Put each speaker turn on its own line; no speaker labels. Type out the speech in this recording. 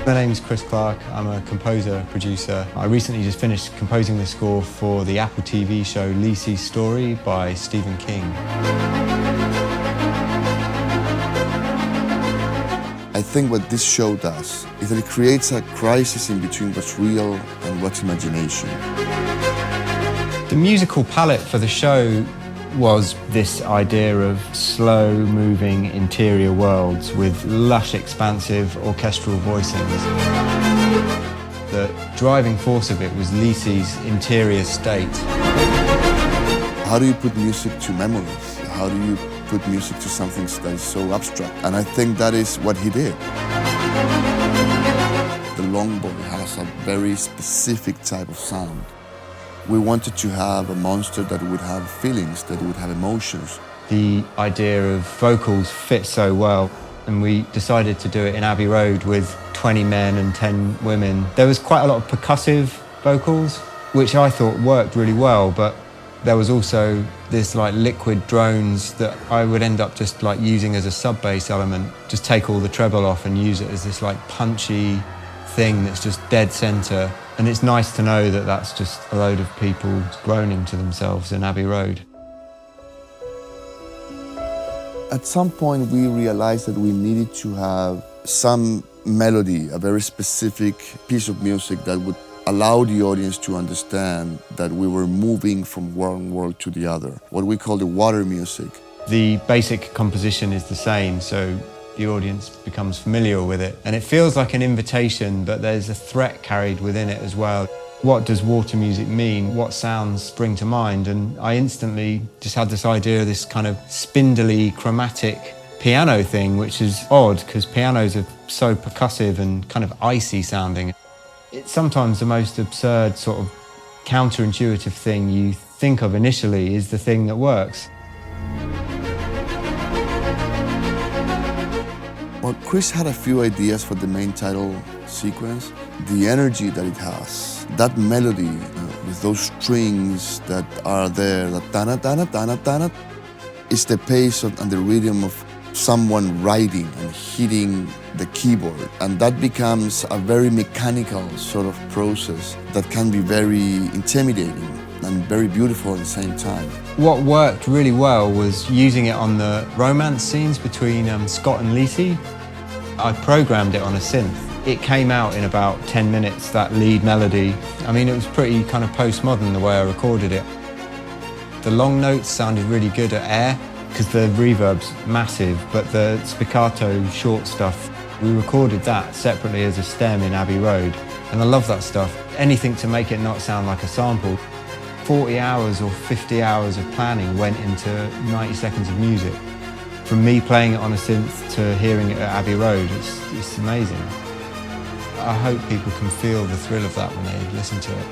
My name's Chris Clark, I'm a composer, producer. I recently just finished composing the score for the Apple TV show Lisey's Story by Stephen King.
I think what this show does is that it creates a crisis in between what's real and what's imagination.
The musical palette for the show was this idea of slow-moving interior worlds with lush, expansive orchestral voicings. The driving force of it was Lisey's interior state.
How do you put music to memories? How do you put music to something that is so abstract? And I think that is what he did. The longbow has a very specific type of sound. We wanted to have a monster that would have feelings, that would have emotions.
The idea of vocals fit so well, and we decided to do it in Abbey Road with 20 men and 10 women. There was quite a lot of percussive vocals, which I thought worked really well, but there was also this like liquid drones that I would end up just like using as a sub bass element, just take all the treble off and use it as this like punchy thing that's just dead center. And it's nice to know that that's just a load of people groaning to themselves in Abbey Road.
At some point we realized that we needed to have some melody, a very specific piece of music that would allow the audience to understand that we were moving from one world to the other, what we call the water music.
The basic composition is the same, so the audience becomes familiar with it. And it feels like an invitation, but there's a threat carried within it as well. What does water music mean? What sounds spring to mind? And I instantly just had this idea of this kind of spindly, chromatic piano thing, which is odd because pianos are so percussive and kind of icy sounding. It's sometimes the most absurd sort of counterintuitive thing you think of initially is the thing that works.
Well, Chris had a few ideas for the main title sequence. The energy that it has, that melody with those strings that are there, that ta-na-ta-na-ta-na-ta-na, is the pace and the rhythm of someone writing and hitting the keyboard. And that becomes a very mechanical sort of process that can be very intimidating and very beautiful at the same time.
What worked really well was using it on the romance scenes between Scott and Lisey. I programmed it on a synth. It came out in about 10 minutes, that lead melody. I mean, it was pretty kind of postmodern the way I recorded it. The long notes sounded really good at air because the reverb's massive, but the spiccato short stuff, we recorded that separately as a stem in Abbey Road. And I love that stuff. Anything to make it not sound like a sample. 40 hours or 50 hours of planning went into 90 seconds of music. From me playing it on a synth to hearing it at Abbey Road, it's amazing. I hope people can feel the thrill of that when they listen to it.